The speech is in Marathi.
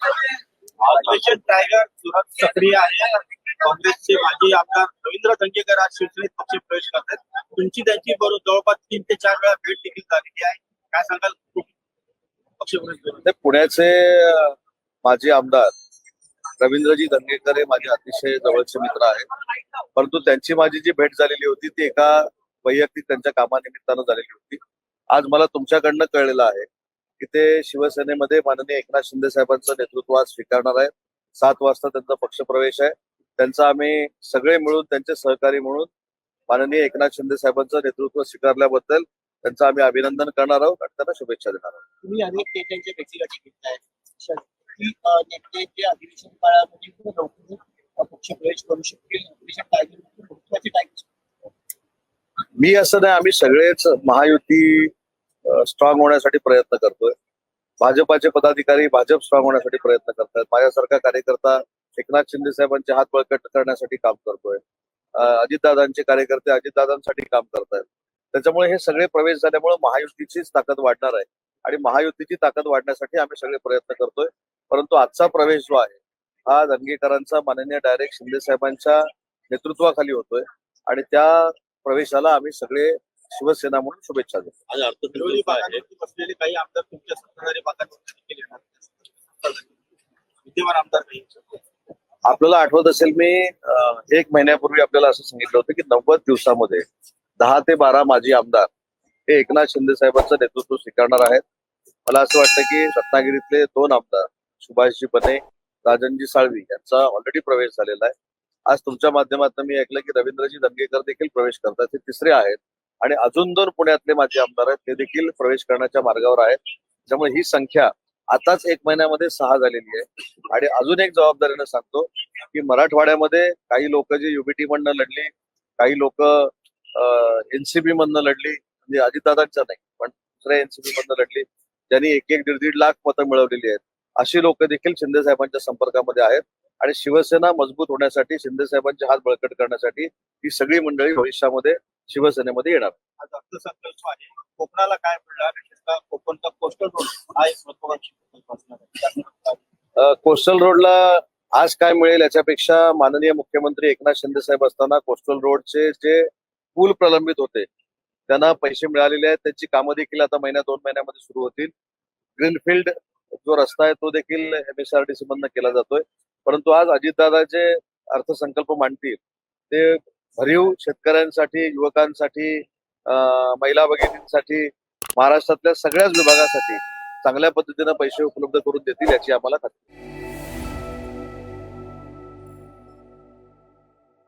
ऑपरेशन टायगर सुरत सक्रिय आहे. काँग्रेसचे माजी आमदार रवींद्र दंगेकर आज शिवसेनेत पक्ष प्रवेश करतात. तुमची त्यांची बरोबर जवळपास 3 ते 4 वेळा भेट देखील झालेली आहे. काय सांगाल पक्ष प्रवेश? पुण्याचे माजी आमदार रवींद्रजी दंगेकर हे माझे अतिशय जवळचे मित्र आहेत. परंतु त्यांची माझी जी भेट झालेली होती ती एका वैयक्तिक त्यांच्या कामानिमित्तानं झालेली होती. आज मला तुमच्याकडनं कळलेलं आहे की ते शिवसेनेमध्ये माननीय एकनाथ शिंदे साहेबांचं नेतृत्व आज स्वीकारणार आहेत. 7 वाजता त्यांचा पक्षप्रवेश आहे. त्यांचा आम्ही सगळे मिळून त्यांचे सहकारी म्हणून माननीय एकनाथ शिंदे साहेबांचं नेतृत्व स्वीकारल्याबद्दल त्यांचं आम्ही अभिनंदन करणार आहोत आणि त्यांना शुभेच्छा देणार आहोत. तुम्ही अनेक नेत्यांच्या व्यक्तिगत घेतलाय नेत्यांच्या अधिवेशन काळामध्ये लवकर पक्ष प्रवेश करू शकतील. ऑपरेशन टायगर महत्वाचे टायगर मी असं नाही, आम्ही सगळेच महायुती स्ट्रॉंग होण्यासाठी प्रयत्न करतोय. भाजपाचे पदाधिकारी भाजप स्ट्रॉंग होण्यासाठी प्रयत्न करतात. माझ्यासारखा कार्यकर्ता एकनाथ शिंदे साहेबांचे हात बळकट करण्यासाठी काम करतोय. अजितदादांचे कार्यकर्ते अजितदादांसाठी काम करतायत. त्याच्यामुळे हे सगळे प्रवेश झाल्यामुळे महायुतीचीच ताकद वाढणार आहे आणि महायुतीची ताकद वाढण्यासाठी आम्ही सगळे प्रयत्न करतोय. परंतु आजचा प्रवेश जो आहे हा दंगेकरांचा माननीय डायरेक्ट शिंदे साहेबांच्या नेतृत्वाखाली होतोय आणि त्या प्रवेशाला आम्ही सगळे शिवसेना म्हणून शुभेच्छा देतो. आज अर्थसंकल्प बसलेले काही आमदार तुमच्या सत्ताधारी विद्यमान आमदार नाही. आपल्याला आठवत असेल मी 1 महिन्यापूर्वी आपल्याला असं सांगितलं होतं की 90 दिवसामध्ये 10 ते 12 माजी आमदार हे एकनाथ शिंदे साहेबांचं नेतृत्व स्वीकारणार आहेत. मला असं वाटतं की रत्नागिरीतले 2 आमदार सुभाषजी बने, राजनजी साळवी यांचा ऑलरेडी प्रवेश झालेला आहे. आज तुमच्या माध्यमातून मी ऐकलं की रवींद्रजी दंगेकर देखील प्रवेश करतात. ते तिसरे आहेत आणि अजून 2 पुण्यातले माजी आमदार आहेत ते देखील प्रवेश करण्याच्या मार्गावर आहेत. त्यामुळे ही संख्या आताच 1 महिन्यामध्ये 6 झालेली आहे. आणि अजून एक जबाबदारीने सांगतो की मराठवाड्यामध्ये काही लोक जे युबीटी मधनं लढली, काही लोक एनसीबी मधनं लढली, म्हणजे अजितदादांच्या नाही पण दुसऱ्या एनसीबी मधनं लढली, ज्यांनी 1-1.5 लाख मतं मिळवलेली आहेत. अशी लोक देखील शिंदे साहेबांच्या संपर्कामध्ये आहेत आणि शिवसेना मजबूत होण्यासाठी, शिंदे साहेबांचे हात बळकट करण्यासाठी ही सगळी मंडळी भविष्यामध्ये शिवसेनेमध्ये येणार. आज अर्थसंकल्प आहे. कोकणाला काय मिळणार? कोकणचा कोस्टल रोड हा एक महत्वाची कोस्टल रोडला आज काय मिळेल याच्यापेक्षा माननीय मुख्यमंत्री एकनाथ शिंदे साहेब असताना कोस्टल रोडचे जे पूल प्रलंबित होते त्यांना पैसे मिळालेले आहेत. त्यांची कामं देखील आता 1-2 महिन्यामध्ये सुरू होतील. ग्रीनफील्ड जो रस्ता आहे तो देखील MSRDC मधनं केला जातोय. परंतु आज अजितदादा जे अर्थसंकल्प मांडतील ते भरीव शेतकऱ्यांसाठी, युवकांसाठी, महिला भगिनींसाठी, महाराष्ट्रातल्या सगळ्याच विभागासाठी चांगल्या पद्धतीनं पैसे उपलब्ध करून देतील याची आम्हाला खात्री.